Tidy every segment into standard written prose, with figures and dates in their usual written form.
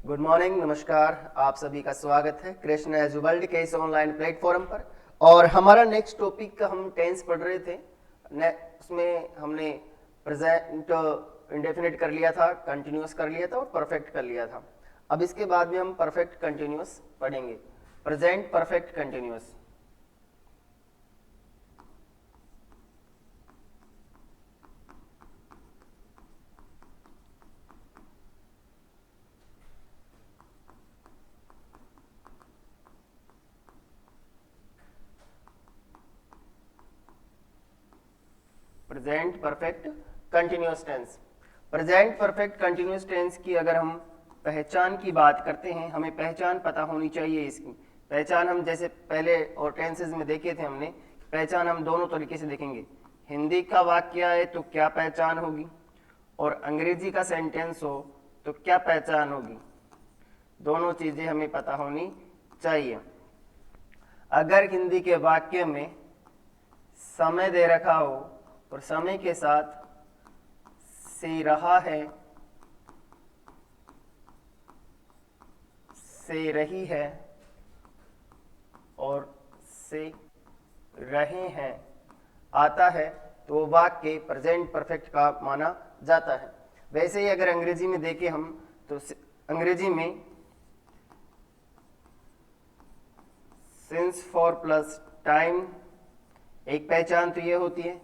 Good morning, नमस्कार। आप सभी का स्वागत है कृष्ण एज वर्ल्ड के इस ऑनलाइन प्लेटफॉर्म पर। और हमारा नेक्स्ट टॉपिक का हम टेंस पढ़ रहे थे। उसमें हमने प्रेजेंट इंडेफिनिट कर लिया था, कंटिन्यूअस कर लिया था और परफेक्ट कर लिया था। अब इसके बाद में हम परफेक्ट कंटिन्यूअस पढ़ेंगे। Present perfect continuous. Present perfect continuous tense. Present perfect continuous tense की अगर हम पहचान की बात करते हैं, हमें पहचान पता होनी चाहिए। इसकी पहचान हम जैसे पहले और टेंसेज में देखे थे हमने, पहचान हम दोनों तरीके से देखेंगे। हिंदी का वाक्य है तो क्या पहचान होगी, और अंग्रेजी का सेंटेंस हो तो क्या पहचान होगी। दोनों चीजें हमें पता होनी चाहिए। अगर हिंदी के वाक्य में समय दे रखा हो और समय के साथ से रहा है, से रही है और से रहे हैं आता है, तो वो वाक्य प्रेजेंट परफेक्ट का माना जाता है। वैसे ही अगर अंग्रेजी में देखें हम तो अंग्रेजी में सिंस फॉर प्लस टाइम, एक पहचान तो ये होती है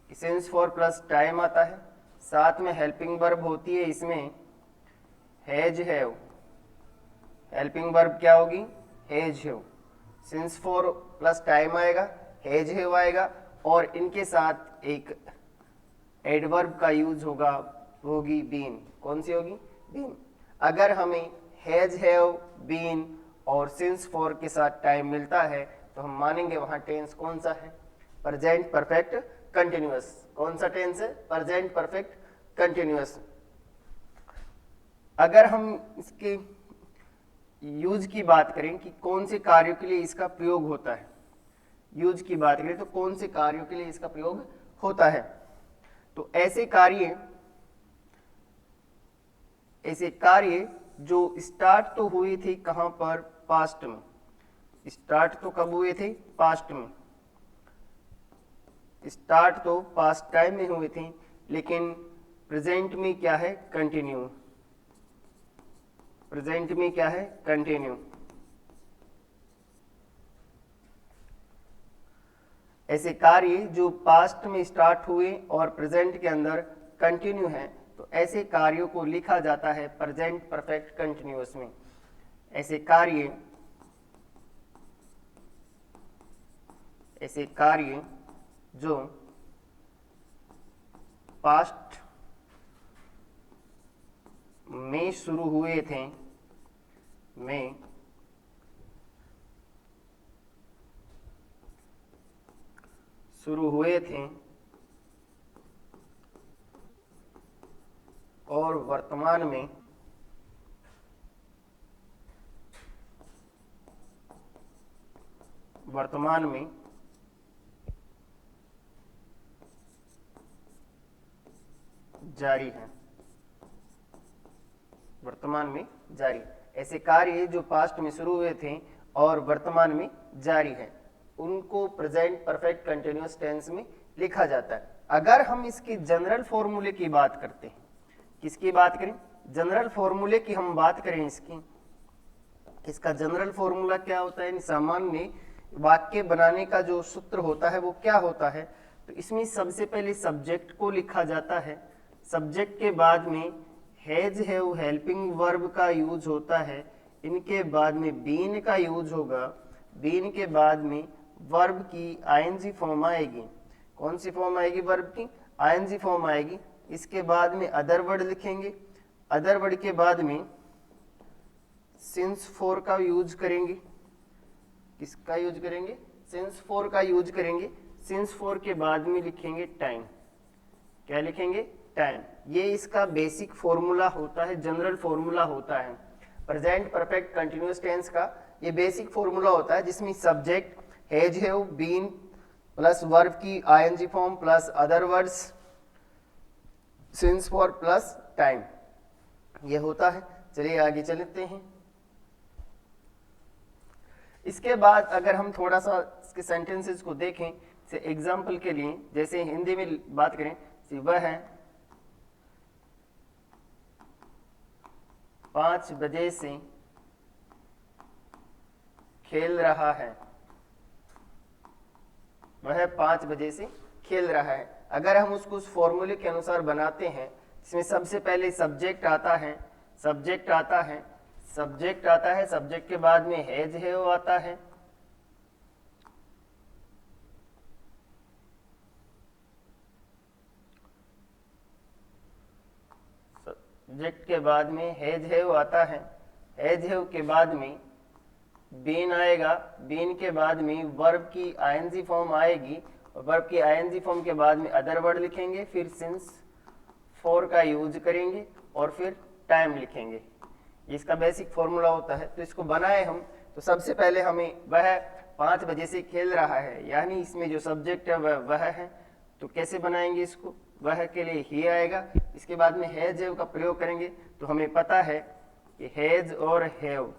कि सिंस फॉर प्लस टाइम आता है, साथ में हेल्पिंग वर्ब होती है इसमें हैज हैव। हेल्पिंग वर्ब क्या होगी? Has have. Since for plus time आएगा, हैज हैव आएगा, और इनके साथ एक एडवर्ब का यूज होगा, होगी बीन। कौन सी होगी? बीन। अगर हमें हैज हैव बीन और सिंस फॉर के साथ टाइम मिलता है तो हम मानेंगे वहां टेंस कौन सा है? Present perfect continuous. कौन सा टेंस है? Present perfect continuous. अगर हम इसके यूज की बात करें कि कौन से कार्यों के लिए इसका प्रयोग होता है, यूज की बात करें तो कौन से कार्यों के लिए इसका प्रयोग होता है, तो ऐसे कार्य जो स्टार्ट तो हुए थे कहां पर? पास्ट में। स्टार्ट तो कब हुए थे? पास्ट में। स्टार्ट तो पास्ट टाइम में हुए थे, लेकिन प्रेजेंट में क्या है? कंटिन्यू। प्रेजेंट में क्या है? कंटिन्यू। ऐसे कार्य जो पास्ट में स्टार्ट हुए और प्रेजेंट के अंदर कंटिन्यू है, तो ऐसे कार्यों को लिखा जाता है प्रेजेंट परफेक्ट कंटिन्यूअस में। ऐसे कार्य जो पास्ट में शुरू हुए थे, और वर्तमान में जारी है। वर्तमान में जारी। ऐसे कार्य जो पास्ट में शुरू हुए थे और वर्तमान में जारी है, उनको प्रेजेंट परफेक्ट कंटिन्यूअस टेंस में लिखा जाता है। अगर हम इसकी जनरल फॉर्मूले की बात करते हैं, किसकी बात करें? जनरल फॉर्मूले की हम बात करें इसका जनरल फॉर्मूला क्या होता है? सामान्य वाक्य बनाने का जो सूत्र होता है वो क्या होता है? तो इसमें सबसे पहले सब्जेक्ट को लिखा जाता है। सब्जेक्ट के बाद में हैज हैव हेल्पिंग वर्ब का यूज होता है। इनके बाद में बीन का यूज होगा। बीन के बाद में वर्ब की आईएनजी फॉर्म आएगी। कौन सी फॉर्म आएगी? वर्ब की आईएनजी फॉर्म आएगी। इसके बाद में अदर वर्ड लिखेंगे। अदर वर्ड के बाद में सिंस फॉर का यूज करेंगे। किसका यूज करेंगे? सिंस फॉर का यूज करेंगे। सिंस फॉर के बाद में लिखेंगे टाइम। क्या लिखेंगे? टाइम। ये इसका बेसिक फॉर्मूला होता है, जनरल फॉर्मूला होता है प्रेजेंट परफेक्ट कंटिन्यूअस टेंस का। ये बेसिक फॉर्मूला होता है जिसमें subject has have been plus verb की ING form plus other words since for plus time, ये होता है। चलिए आगे चलते हैं। इसके बाद अगर हम थोड़ा सा इसके सेंटेंसेस को देखें, से एग्जाम्पल के लिए, जैसे हिंदी में बात करें, वह है 5 बजे से खेल रहा है, वह 5 बजे से खेल रहा है। अगर हम उसको उस फॉर्मूले के अनुसार बनाते हैं, इसमें सबसे पहले सब्जेक्ट आता है, सब्जेक्ट आता है, सब्जेक्ट आता है, सब्जेक्ट के बाद में हैज है वो आता है, सब्जेक्ट के बाद में हैज है वो आता है, हैज है के बाद में बीन आएगा, बीन के बाद में वर्ब की आईएनजी फॉर्म आएगी, और वर्ब की आईएनजी फॉर्म के बाद में अदर वर्ड लिखेंगे, फिर सिंस फॉर का यूज करेंगे और फिर टाइम लिखेंगे। इसका बेसिक फॉर्मूला होता है। तो इसको बनाए हम, तो सबसे पहले हमें वह 5 बजे से खेल रहा है, यानी इसमें जो सब्जेक्ट है वह है, तो कैसे बनाएंगे इसको, वह के लिए ही आएगा। इसके बाद में हैज हैव का प्रयोग करेंगे, तो हमें पता है कि हैज और have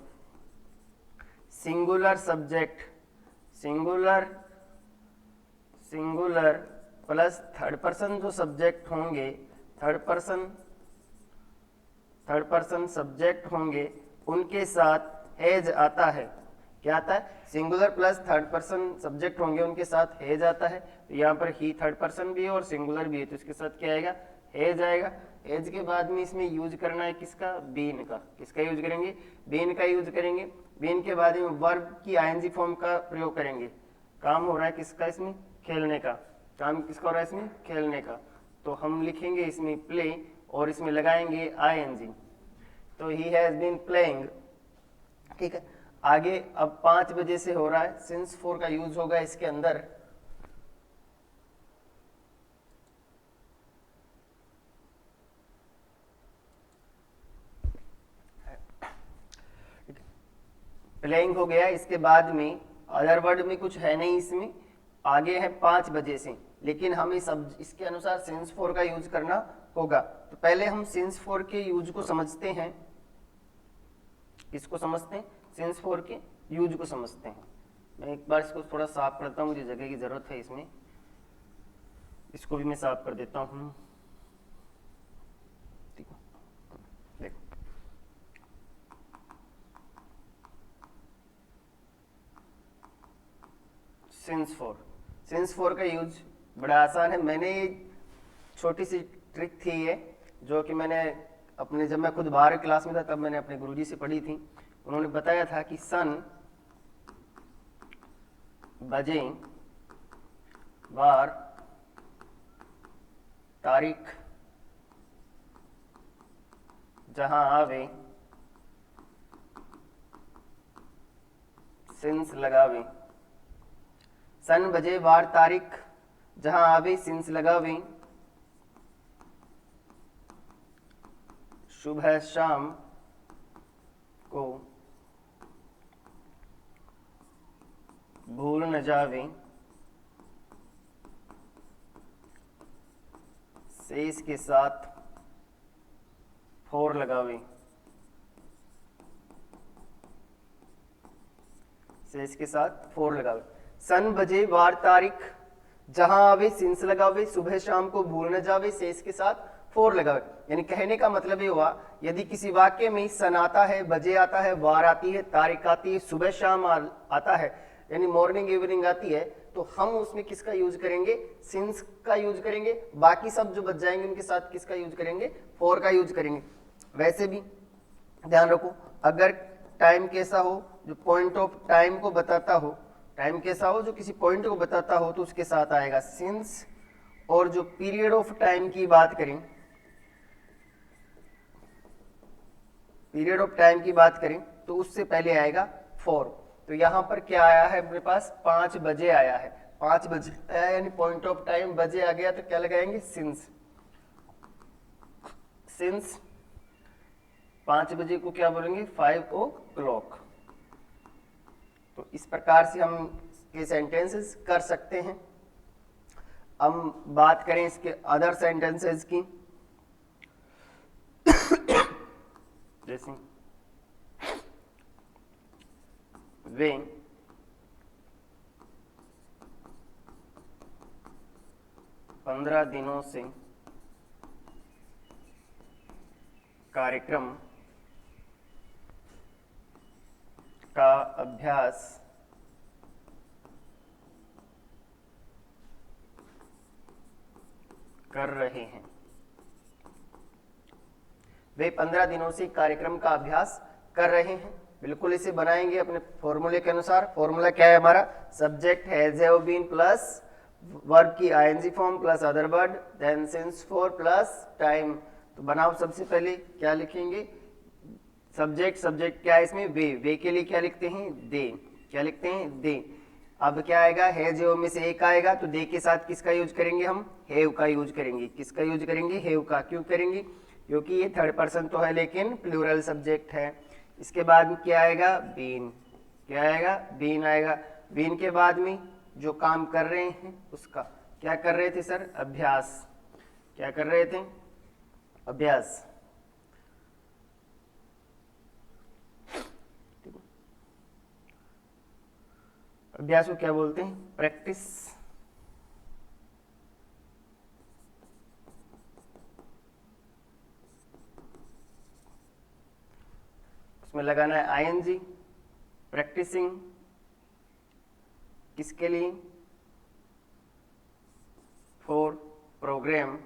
singular subject, singular singular plus third person जो सब्जेक्ट होंगे, थर्ड पर्सन सब्जेक्ट होंगे, उनके साथ हैज आता है। क्या आता है, singular plus third person subject होंगे, उनके साथ हैज आता है। तो यहाँ पर ही थर्ड पर्सन भी है और सिंगुलर भी है, तो इसके साथ क्या आएगा, हैज आएगा। हैज के बाद में इसमें यूज करना है किसका, बीन का। किसका यूज करेंगे, बीन का यूज करेंगे। बीन के बाद में वर्ब की आईएनजी फॉर्म का प्रयोग करेंगे। काम हो रहा है किसका इसमें, खेलने का। काम किसका हो रहा है इसमें, खेलने का। तो हम लिखेंगे इसमें प्ले और इसमें लगाएंगे आईएनजी, तो ही हैज बीन प्लेइंग। ठीक है, आगे अब 5 बजे से हो रहा है, सिंस फॉर का यूज होगा इसके अंदर। प्लेइंग हो गया, इसके बाद में अदर वर्ड में कुछ है नहीं, इसमें आगे है 5 बजे से, लेकिन हमें सब इसके अनुसार सिंस फॉर का यूज करना होगा। तो पहले हम सिंस फॉर के यूज को समझते हैं। किसको समझते हैं, सिंस फॉर के यूज को समझते हैं। मैं एक बार इसको थोड़ा साफ करता हूँ, मुझे जगह की जरूरत है इसमें, इसको भी मैं साफ कर देता हूँ। देखो सिंस फॉर का यूज बड़ा आसान है। मैंने छोटी सी ट्रिक थी ये, जो कि मैंने अपने, जब मैं खुद बाहर क्लास में था तब मैंने अपने गुरुजी से पढ़ी थी। उन्होंने बताया था कि सन, बजे, वार, तारीख जहां आवे, सिंस लगावे। सन, बजे, वार, तारीख जहां आवे, सिंस लगावे। सुबह शाम को भूल न जावे, शेष के साथ फोर लगावे। शेष के साथ फोर लगावे। सन, बजे, वार, तारीख जहां आवे, सिंस लगावे। सुबह शाम को भूल न जावे, शेष के साथ फोर लगावे। यानी कहने का मतलब ये हुआ, यदि किसी वाक्य में सन आता है, बजे आता है, वार आती है, तारीख आती है, सुबह शाम आता है, यानी मॉर्निंग इवनिंग आती है, तो हम उसमें किसका यूज करेंगे, सिंस का यूज करेंगे। बाकी सब जो बच जाएंगे उनके साथ किसका यूज करेंगे, फोर का यूज करेंगे। वैसे भी ध्यान रखो, अगर टाइम कैसा हो जो पॉइंट ऑफ टाइम को बताता हो, टाइम कैसा हो जो किसी पॉइंट को बताता हो, तो उसके साथ आएगा सिंस। और जो पीरियड ऑफ टाइम की बात करें, पीरियड ऑफ टाइम की बात करें तो उससे पहले आएगा फोर। तो यहां पर क्या आया है अपने पास, 5 बजे आया है। 5 बजे आया यानी पॉइंट ऑफ टाइम बजे आ गया, तो क्या लगाएंगे, सिंस। सिंस 5 बजे को क्या बोलेंगे, 5 o'clock। तो इस प्रकार से हम इसके सेंटेंसेस कर सकते हैं। हम बात करें इसके अदर सेंटेंसेस की, प्रैक्टिसिंग वे 15 दिनों से कार्यक्रम का अभ्यास कर रहे हैं। वे 15 दिनों से कार्यक्रम का अभ्यास कर रहे हैं। बिल्कुल इसे बनाएंगे अपने फॉर्मूले के अनुसार। फॉर्मूला क्या है हमारा? Subject has have been plus verb की ING form plus other word then since for plus time. तो बनाओ, सबसे पहले क्या लिखेंगे? सब्जेक्ट क्या है इसमें? वे के लिए क्या लिखते हैं? दे। क्या लिखते हैं? दे। अब क्या आएगा? हैज हैव में से एक आएगा, तो दे के साथ किसका यूज करेंगे हम? हैव का यूज करेंगे। किसका यूज करेंगे? हैव का। क्यों करेंगे? क्योंकि ये थर्ड पर्सन तो है लेकिन प्लूरल सब्जेक्ट है। इसके बाद में क्या आएगा? बीन। क्या आएगा? बीन आएगा। बीन के बाद में जो काम कर रहे हैं उसका क्या कर रहे थे सर? अभ्यास। क्या कर रहे थे? अभ्यास। अभ्यास को क्या बोलते हैं? प्रैक्टिस। उसमें लगाना है आईएनजी। प्रैक्टिसिंग किसके लिए? फॉर प्रोग्राम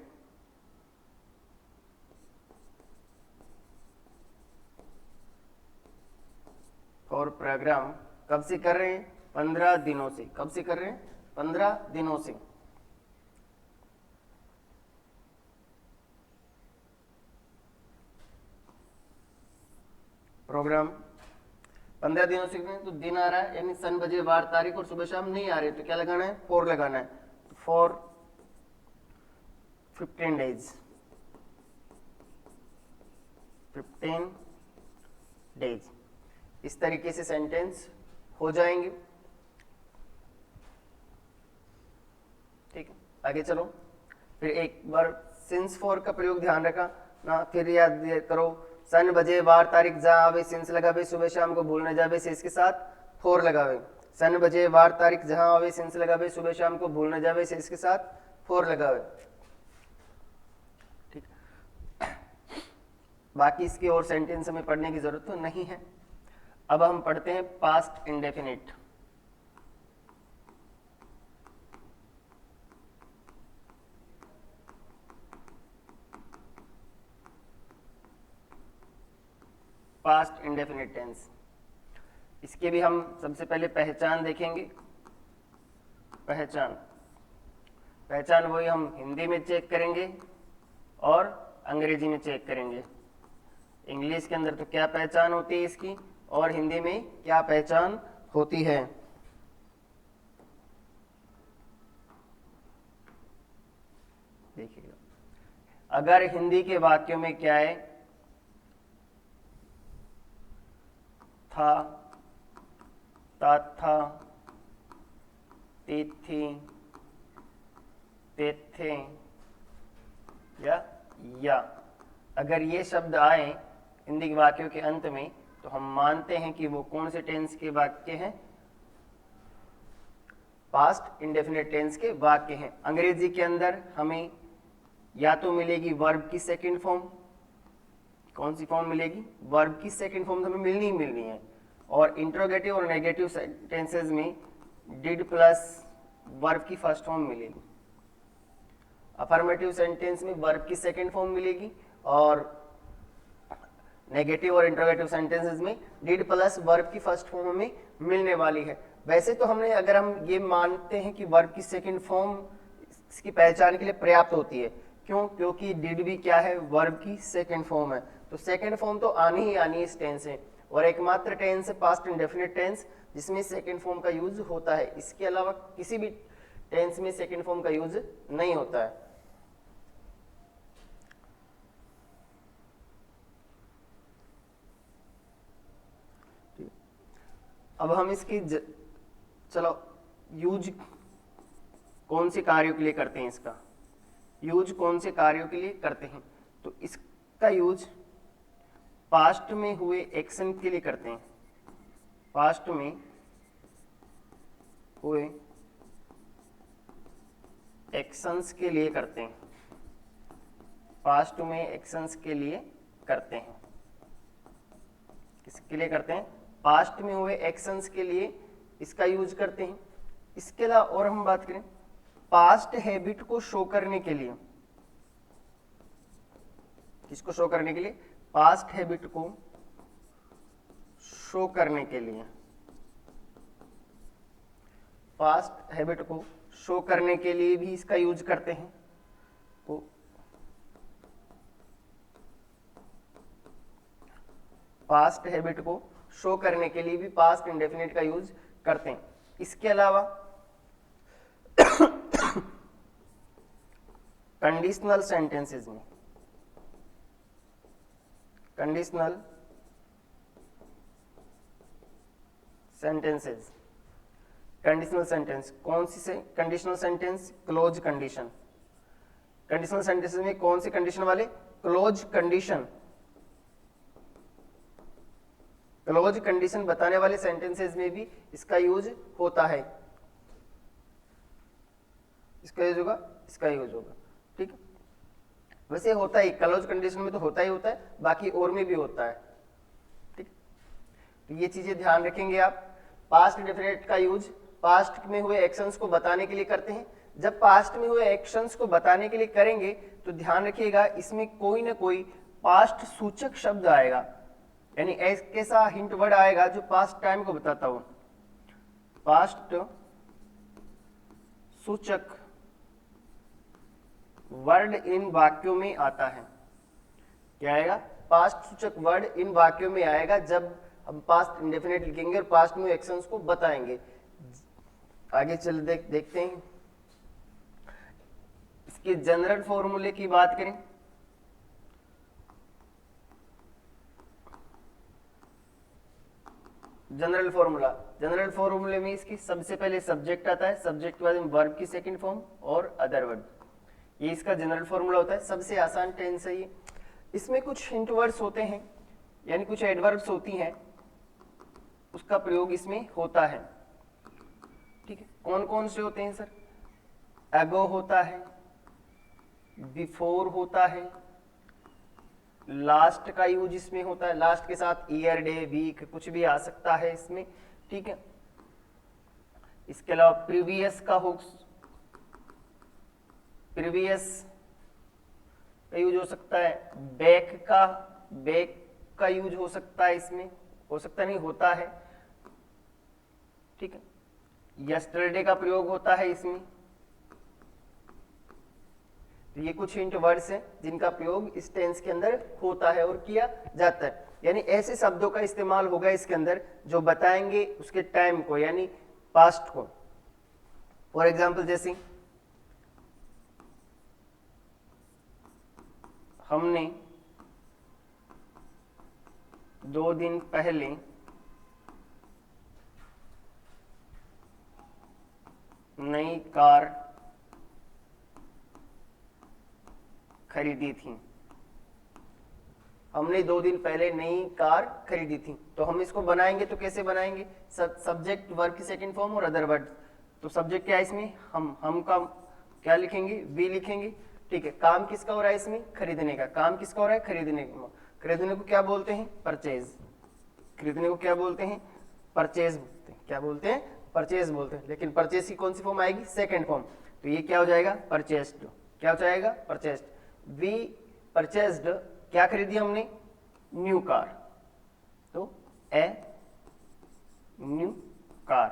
कब से कर रहे हैं? 15 दिनों से। कब से कर रहे हैं? 15 दिनों से। प्रोग्राम 15 दिनों से तो दिन आ रहा है यानी सन बजे वार तारीख और सुबह शाम नहीं आ रहे, तो क्या लगाना है? फॉर लगाना है। For 15 days. 15 डेज। इस तरीके से सेंटेंस हो जाएंगे। ठीक है, आगे चलो। फिर एक बार सिंस फॉर का प्रयोग ध्यान रखा ना, फिर याद करो। सन बजे वार तारीख जहां आवे सिंस लगावे, सुबह शाम को भूल न जावे से इसके साथ फॉर लगावे। सन बजे वार तारीख जहां आवे सिंस लगावे, सुबह शाम को भूल न जावे से इसके साथ फॉर लगावे। ठीक, बाकी इसके और सेंटेंस हमें पढ़ने की जरूरत तो नहीं है। अब हम पढ़ते हैं past indefinite. Past indefinite tense. इसके भी हम सबसे पहले पहचान देखेंगे। पहचान वही हम हिंदी में चेक करेंगे और अंग्रेजी में चेक करेंगे। इंग्लिश के अंदर तो क्या पहचान होती है इसकी, और हिंदी में क्या पहचान होती है। देखिएगा, अगर हिंदी के वाक्यों में क्या है? था, था, थी, थे या अगर ये शब्द आए हिंदी के वाक्यों के अंत में, तो हम मानते हैं कि वो कौन से टेंस के वाक्य हैं? पास्ट इंडेफिनिट टेंस के वाक्य हैं। अंग्रेजी के अंदर हमें या तो मिलेगी वर्ब की सेकंड फॉर्म। कौन सी फॉर्म मिलेगी? वर्ब की सेकंड फॉर्म हमें मिलनी ही मिलनी है। और इंट्रोगेटिव और नेगेटिव टेंसेज में डिड प्लस वर्ब की फर्स्ट फॉर्म मिलेगी। अफर्मेटिव सेंटेंस में वर्ब की सेकंड फॉर्म मिलेगी, और नेगेटिव और इंट्रोगेटिव सेंटेंसेस में डिड प्लस वर्ब की फर्स्ट फॉर्म में मिलने वाली है। वैसे तो हमने, अगर हम ये मानते हैं कि वर्ब की सेकंड फॉर्म इसकी पहचान के लिए पर्याप्त होती है। क्यों? क्योंकि डिड भी क्या है? वर्ब की सेकंड फॉर्म है। तो सेकंड फॉर्म तो आनी ही आनी है इस टेंस से, और एकमात्र टेंस है पास्ट इंडेफिनिट टेंस जिसमें सेकंड फॉर्म का यूज होता है। इसके अलावा किसी भी टेंस में सेकंड फॉर्म का यूज नहीं होता है। अब हम इसकी चलो यूज कौन से कार्यों के लिए करते हैं? इसका यूज कौन से कार्यों के लिए करते हैं? तो इसका यूज पास्ट में हुए एक्शन के लिए करते हैं, पास्ट में हुए एक्शंस के लिए करते हैं, पास्ट में एक्शंस के लिए करते हैं, किसके लिए करते हैं, पास्ट में हुए एक्शंस के लिए इसका यूज करते हैं। इसके अलावा और हम बात करें पास्ट हैबिट को शो करने के लिए, किसको शो करने के लिए, पास्ट हैबिट को शो करने के लिए, पास्ट हैबिट को शो करने के लिए भी इसका यूज करते हैं। तो पास्ट हैबिट को शो करने के लिए भी पास्ट इंडेफिनिट का यूज करते हैं। इसके अलावा कंडीशनल सेंटेंसेस में, कंडीशनल सेंटेंसेस, कंडीशनल सेंटेंस कौन सी से, conditional sentence close condition, conditional sentences में कौन सी कंडीशन वाले, क्लोज कंडीशन, क्लोज कंडीशन बताने वाले सेंटेंसेस में भी इसका यूज होता है, इसका यूज होगा, इसका यूज होगा, ठीक है। वैसे होता ही क्लोज कंडीशन में तो होता ही होता है, बाकी और में भी होता है, ठीक। तो ये चीजें ध्यान रखेंगे आप। पास्ट इंडेफिनिट का यूज पास्ट में हुए एक्शंस को बताने के लिए करते हैं। जब पास्ट में हुए एक्शंस को बताने के लिए करेंगे तो ध्यान रखिएगा इसमें कोई ना कोई पास्ट सूचक शब्द आएगा, यानी ऐसा हिंट वर्ड आएगा जो पास्ट टाइम को बताता हो। पास्ट सूचक वर्ड इन वाक्यों में आता है, क्या आएगा, पास्ट सूचक वर्ड इन वाक्यों में आएगा जब हम पास्ट इंडेफिनिट लिखेंगे और पास्ट में एक्शंस को बताएंगे। आगे चल देखते हैं इसके जनरल फॉर्मूले की बात करें। जनरल फॉर्मूला, जनरल फॉर्मूले में इसकी सबसे पहले सब्जेक्ट आता है, सब्जेक्ट के बाद में वर्ब की सेकंड फॉर्म और अदर वर्ड, ये इसका जनरल फॉर्मूला होता है। सबसे आसान टेंस है ये। इसमें कुछ हिंट वर्ड्स होते हैं, यानी कुछ एडवर्ब्स होती हैं, उसका प्रयोग इसमें होता है, ठीक है। कौन कौन से होते हैं सर, एगो होता है, बिफोर होता है, लास्ट का यूज इसमें होता है, लास्ट के साथ ईयर, डे, वीक कुछ भी आ सकता है इसमें, ठीक है। इसके अलावा प्रीवियस का हो, प्रीवियस का यूज हो सकता है, बैक का यूज हो सकता है इसमें, हो सकता नहीं होता है, ठीक है। यस्टरडे का प्रयोग होता है इसमें। तो ये कुछ हिंट वर्ड्स हैं जिनका प्रयोग इस टेंस के अंदर होता है और किया जाता है, यानी ऐसे शब्दों का इस्तेमाल होगा इसके अंदर जो बताएंगे उसके टाइम को, यानी पास्ट को। फॉर एग्जाम्पल जैसे हमने 2 दिन पहले नई कार खरीदी थी, हमने 2 दिन पहले नई कार खरीदी थी। तो हम इसको बनाएंगे तो कैसे बनाएंगे, सब्जेक्ट वर्ब की सेकंड फॉर्म और अदर वर्ड। तो सब्जेक्ट क्या है इसमें, हम का क्या लिखेंगे, वी लिखेंगे, ठीक है। काम किसका हो रहा है इसमें, खरीदने का। काम किसका हो रहा है, खरीदने का। खरीदने को क्या बोलते हैं, परचेज। खरीदने को क्या बोलते हैं, परचेज बोलते हैं। क्या बोलते हैं, परचेज बोलते हैं। लेकिन परचेज की कौन सी फॉर्म आएगी, सेकंड फॉर्म। तो ये क्या हो जाएगा, परचेस्ड। क्या हो जाएगा, परचेस्ड। वी परचेस्ड, क्या खरीदी हमने, न्यू कार। तो ए न्यू कार,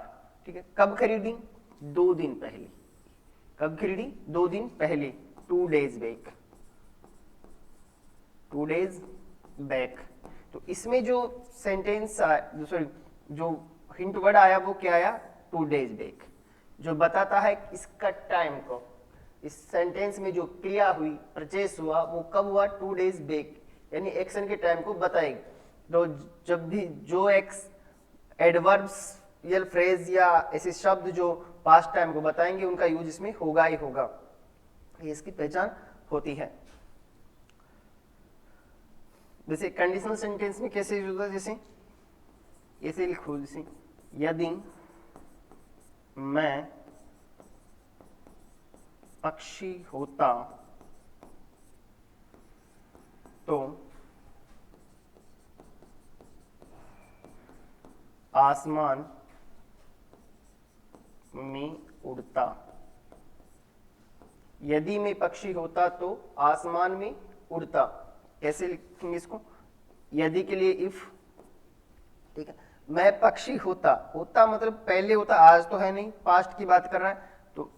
ठीक है। कब खरीदी, 2 दिन पहले। कब खरीदी, 2 दिन पहले, 2 days बैक, 2 days बैक। तो इसमें जो सेंटेंस सॉरी जो हिंट वर्ड आया वो क्या आया, 2 days बैक, जो बताता है इसका टाइम को। इस सेंटेंस में जो क्रिया हुई, परचेस हुआ, वो कब हुआ, 2 days बैक, यानी एक्शन के टाइम को बताएगी। तो जब भी जो एडवर्ब्स या फ्रेज या ऐसे शब्द जो पास्ट टाइम को बताएंगे उनका यूज इसमें होगा ही होगा, ये इसकी पहचान होती है। जैसे कंडीशनल सेंटेंस में कैसे यूज होता है, जैसे ऐसे लिखो, जैसे यदि मैं पक्षी होता तो आसमान में उड़ता। यदि मैं पक्षी होता तो आसमान में उड़ता। कैसे लिखेंगे इसको, यदि के लिए इफ, ठीक है। मैं पक्षी होता, होता मतलब पहले होता, आज तो है नहीं, पास्ट की बात कर रहा है, तो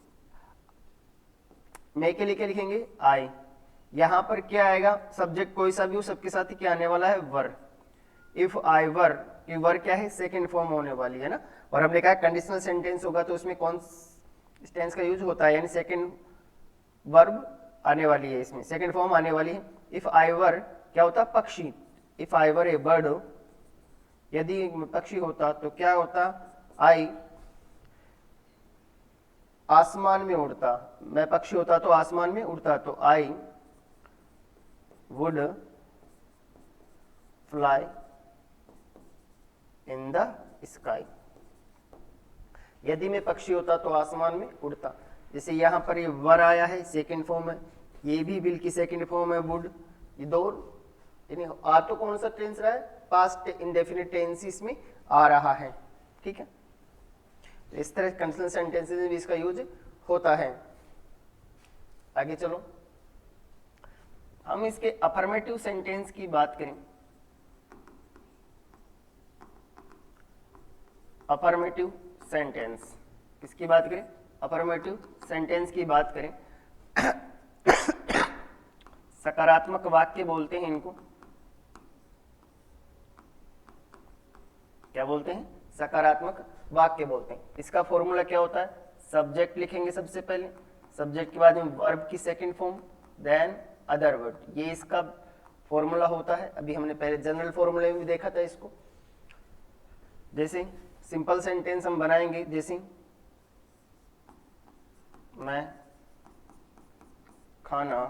मैं के लिए क्या लिखेंगे, आई। यहां पर क्या आएगा, सब्जेक्ट कोई सा भी हो, सबके साथ ही क्या आने वाला है, वर। इफ आई वर, कि वर क्या है, सेकंड फॉर्म होने वाली है ना। और हमने कहा कंडीशनल सेंटेंस होगा तो उसमें कौन टेंस का यूज होता है, यानी सेकंड वर्ब आने वाली है, इसमें सेकंड फॉर्म आने वाली है। इफ आई वर क्या होता, पक्षी। If I were A bird, यदि पक्षी होता तो क्या होता, आई आसमान में उड़ता। मैं पक्षी होता तो आसमान में उड़ता, तो I would fly in the sky. यदि मैं पक्षी होता तो आसमान में उड़ता। जैसे यहां पर ये वर आया है, सेकंड फॉर्म है, ये भी विल की सेकंड फॉर्म है, वुड। ये दो यानी आ तो कौन सा टेंस रहा है, पास्ट इंडेफिनिट टेंसेस में आ रहा है, ठीक है। तो इस तरह कंडीशनल सेंटेंसेस में भी इसका यूज होता है। आगे चलो, हम इसके अफर्मेटिव सेंटेंस की बात करें। अफर्मेटिव सेंटेंस किसकी बात करें, अफर्मेटिव सेंटेंस की बात करें। सकारात्मक वाक्य बोलते हैं इनको, क्या बोलते हैं, सकारात्मक वाक्य बोलते हैं। इसका फॉर्मूला क्या होता है, सब्जेक्ट लिखेंगे सबसे पहले, सब्जेक्ट के बाद में वर्ब की second form, then other word. ये इसका फॉर्मूला होता है। अभी हमने पहले जनरल फॉर्मूले में भी देखा था इसको। जैसे सिंपल सेंटेंस हम बनाएंगे, जैसे मैं खाना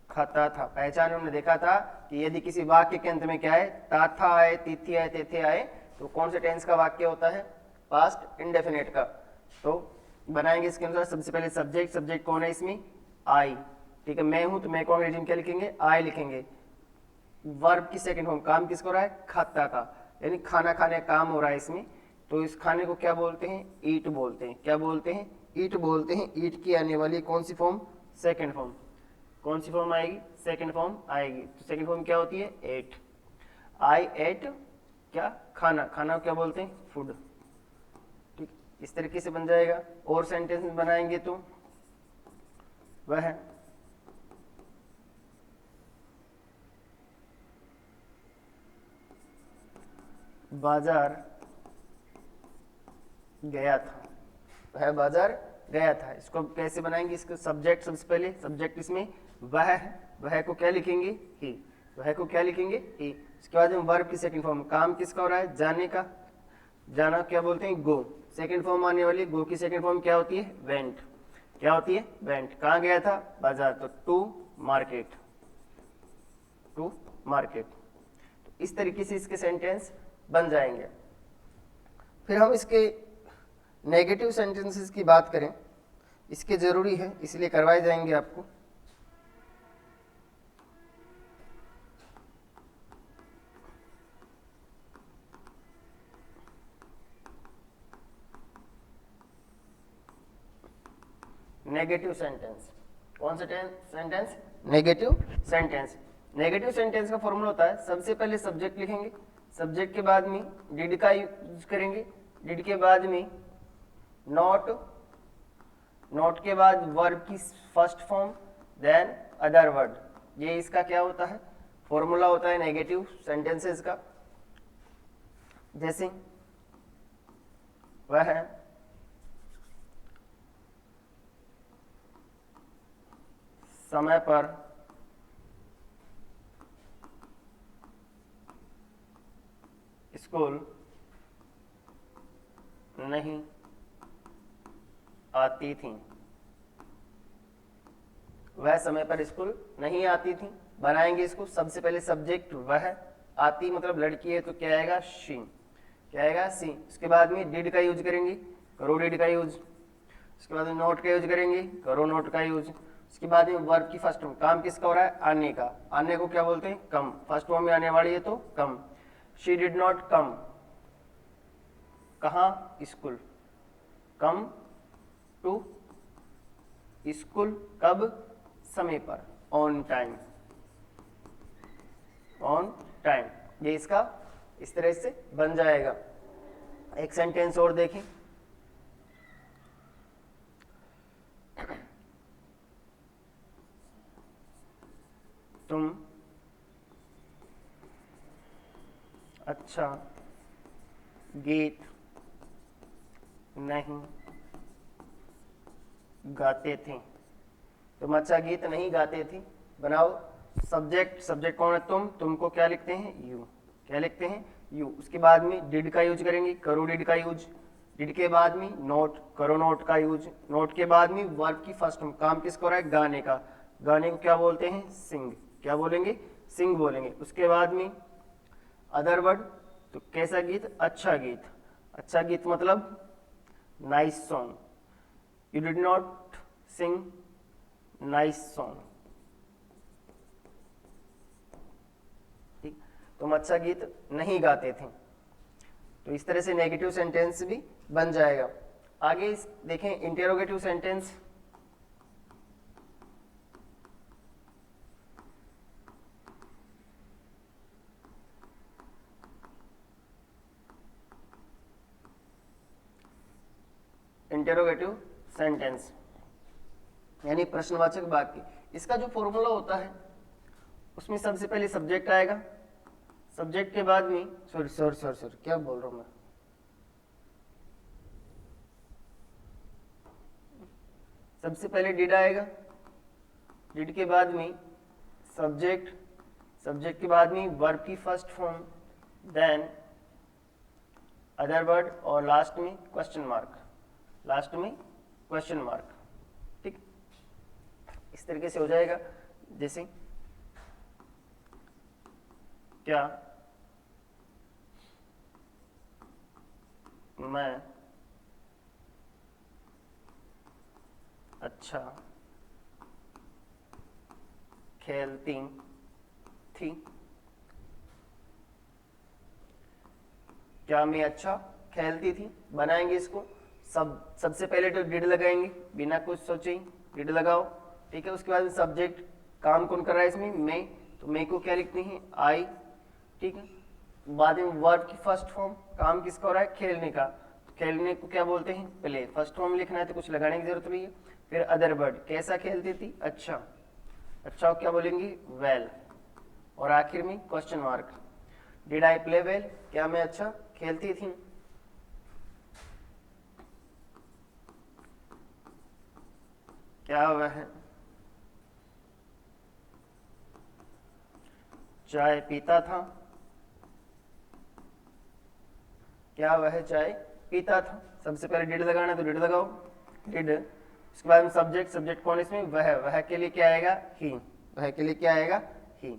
खाता था। पहचान हमने देखा था कि यदि किसी वाक्य के अंत में क्या है, ता था आए, तिथि आए, तेथे आए, तो कौन से टेंस का वाक्य होता है, पास्ट इंडेफिनिट का। तो बनाएंगे इसके अनुसार, सबसे पहले सब्जेक्ट, सब्जेक्ट कौन है इसमें, आई, ठीक है। मैं हूं तो मैं को अंग्रेजी में क्या लिखेंगे, आई लिखेंगे। वर्ब की सेकंड फॉर्म, काम किसको हो रहा है, खाता का, यानी खाना खाने काम हो रहा है इसमें। तो इस खाने को क्या बोलते हैं, ईट बोलते हैं। क्या बोलते हैं, ईट बोलते हैं। ईट की आने वाली कौन सी फॉर्म, सेकंड फॉर्म। कौन सी फॉर्म आएगी, सेकंड फॉर्म आएगी। तो सेकंड फॉर्म क्या होती है, एट। आई एट क्या, खाना, खाना क्या बोलते हैं, फूड, ठीक। इस तरीके से बन जाएगा। और सेंटेंस बनाएंगे तो वह बाजार गया था, वह बाजार गया था। इसको कैसे बनाएंगे, इसको सब्जेक्ट सबसे पहले, सब्जेक्ट इसमें वह है, वह को क्या लिखेंगे, ही। वह को क्या लिखेंगे, ही। इसके बाद में वर्ब की सेकंड फॉर्म, काम किसका हो रहा है, जाने का, जाना क्या बोलते हैं, गो। सेकंड फॉर्म आने वाली, गो की सेकंड फॉर्म क्या होती है, वेंट। क्या होती है, वेंट। कहाँ गया था, बाजार, तो टू मार्केट, टू मार्केट। तो इस तरीके से इसके सेंटेंस बन जाएंगे। फिर हम इसके नेगेटिव सेंटेंसेस की बात करें, इसके जरूरी है इसलिए करवाए जाएंगे आपको। नेगेटिव सेंटेंस, कौन सा sentence, negative sentence. Negative sentence का फॉर्मूला होता है, सबसे पहले सब्जेक्ट लिखेंगे, सब्जेक्ट के बाद में डिड का यूज करेंगे, डिड के बाद में नॉट, नॉट के बाद वर्ब की first form, then other word. ये इसका क्या होता है, फॉर्मूला होता है नेगेटिव सेंटेंसेस का। जैसे वह समय पर स्कूल नहीं आती थी, वह समय पर स्कूल नहीं आती थी। बनाएंगे इसको। सबसे पहले सब्जेक्ट वह, आती मतलब लड़की है तो क्या आएगा, शी, क्या आएगा, सी। उसके बाद में डिड का यूज करेंगे, करो डिड का यूज। उसके बाद में नोट का यूज करेंगे, करो नोट का यूज। उसके बाद में वर्ब की फर्स्ट फॉर्म, काम किसका हो रहा है, आने का, आने को क्या बोलते हैं, कम, फर्स्ट फॉर्म में आने वाली है तो कम। शी डिड नॉट कम, कहाँ, स्कूल, कम टू स्कूल, कब, समय पर, ऑन टाइम, ऑन टाइम। ये इसका इस तरह से बन जाएगा। एक सेंटेंस और देखें, तुम अच्छा गीत नहीं गाते थे, तुम अच्छा गीत नहीं गाते थे। बनाओ सब्जेक्ट, सब्जेक्ट कौन है, तुमको क्या लिखते हैं, यू, क्या लिखते हैं, यू। उसके बाद में डिड का यूज करेंगे, करो डिड का यूज। डिड के बाद में नोट, करो नोट का यूज। नोट के बाद में वर्ब की फर्स्ट फॉर्म, काम किसको हो रहा है, गाने का, गाने को क्या बोलते हैं, सिंग, क्या बोलेंगे, सिंग बोलेंगे। उसके बाद में अदर वर्ड, तो कैसा गीत, अच्छा गीत, अच्छा गीत मतलब nice song. You did not sing nice song, ठीक, तुम अच्छा गीत नहीं गाते थे। तो इस तरह से नेगेटिव सेंटेंस भी बन जाएगा। आगे देखें इंटेरोगेटिव सेंटेंस। इंटेरोगेटिव सेंटेंस यानी प्रश्नवाचक वाक्य। इसका जो फॉर्मूला होता है उसमें सबसे पहले सब्जेक्ट आएगा, सब्जेक्ट के बाद में सॉरी क्या बोल रहा हूं मैं, सबसे पहले डिड आएगा, डिड के बाद में सब्जेक्ट, सब्जेक्ट के बाद में वर्ब की first form, then other word और लास्ट में क्वेश्चन मार्क, लास्ट में क्वेश्चन मार्क, ठीक। इस तरीके से हो जाएगा। जैसे क्या मैं अच्छा खेलती थी, क्या मैं अच्छा खेलती थी। बनाएंगे इसको, सबसे पहले तो डिड लगाएंगे बिना कुछ सोचे ही, डिड लगाओ, ठीक है। उसके बाद सब्जेक्ट, काम कौन कर रहा है इसमें, मैं, तो मैं को क्या लिखते हैं, आई, ठीक है। बाद में वर्ब की फर्स्ट फॉर्म, काम किसका हो रहा है, खेलने का, खेलने को क्या बोलते हैं, प्ले, फर्स्ट फॉर्म लिखना है तो कुछ लगाने की जरूरत नहीं है। फिर अदर वर्ड, कैसा खेलती थी, अच्छा, अच्छा क्या बोलेंगे, वेल, और आखिर में question mark, did I play well, क्या मैं अच्छा खेलती थी। क्या वह चाय पीता था, क्या वह चाय पीता था। सबसे पहले डिड लगाना है तो डिड लगाओ, डिड। उसके बाद में सब्जेक्ट, सब्जेक्ट कौन इसमें, वह के लिए क्या आएगा, ही, वह के लिए क्या आएगा, ही,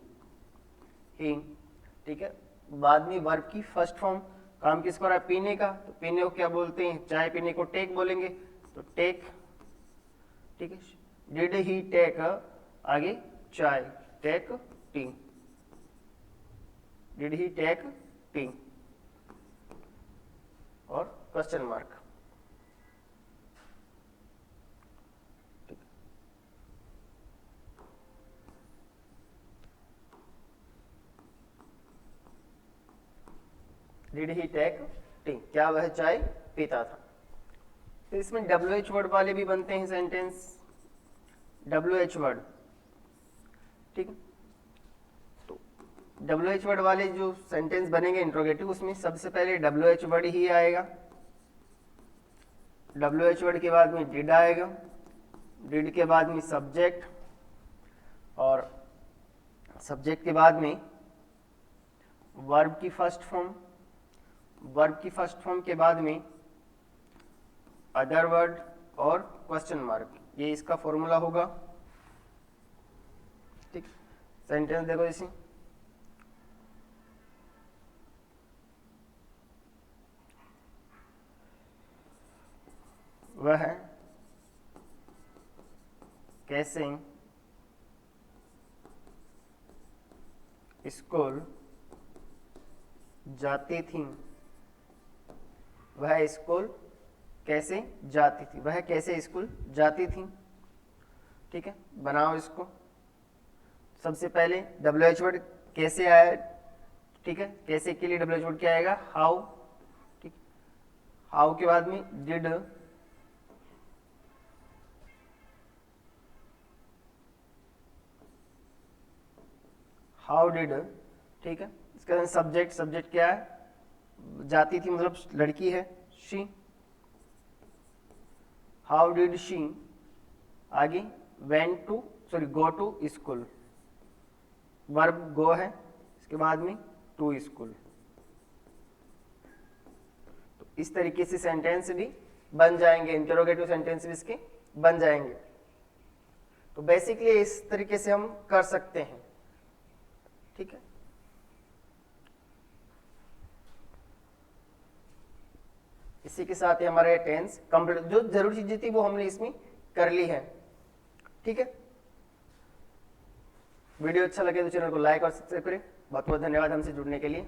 ठीक है। बाद में वर्ब की फर्स्ट फॉर्म, काम किसको रहा है, पीने का, तो पीने को क्या बोलते हैं, चाय पीने को टेक बोलेंगे, तो टेक, ठीक है। डिड ही टेक, आगे चाय, take tea, did he take tea, और question mark, did he take tea, क्या वह चाय पीता था। तो इसमें WH वर्ड वाले भी बनते हैं सेंटेंस, WH वर्ड, ठीक है। तो WH वर्ड वाले जो सेंटेंस बनेंगे इंट्रोगेटिव, उसमें सबसे पहले WH वर्ड ही आएगा, WH वर्ड के बाद में डिड आएगा, डिड के बाद में सब्जेक्ट, और सब्जेक्ट के बाद में वर्ब की फर्स्ट फॉर्म, वर्ब की फर्स्ट फॉर्म के बाद में अदर वर्ड और क्वेश्चन मार्क। ये इसका फॉर्मूला होगा, ठीक। सेंटेंस देखो इसी, वह कैसे स्कूल जाती थी, वह स्कूल कैसे जाती थी, वह कैसे स्कूल जाती थी। ठीक है, बनाओ इसको। सबसे पहले WH वर्ड कैसे आया, ठीक है, कैसे के लिए WH वर्ड क्या आएगा, हाउ। ठीक, हाउ के बाद में डिड, हाउ डिड, ठीक है। इसके बाद सब्जेक्ट, सब्जेक्ट क्या है, जाती थी मतलब लड़की है, शी। हाउ डिड शी, आगे went to, sorry go to school, verb go है, इसके बाद में टू स्कूल। तो इस तरीके से सेंटेंस भी बन जाएंगे, इंटरोगेटिव सेंटेंस भी इसके बन जाएंगे। तो बेसिकली इस तरीके से हम कर सकते हैं। ठीक है, इसी के साथ ही हमारा टेंस कंप्लीट, जो जरूरी चीजें थी वो हमने इसमें कर ली है। ठीक है, वीडियो अच्छा लगे तो चैनल को लाइक और सब्सक्राइब करें। बहुत बहुत धन्यवाद हमसे जुड़ने के लिए।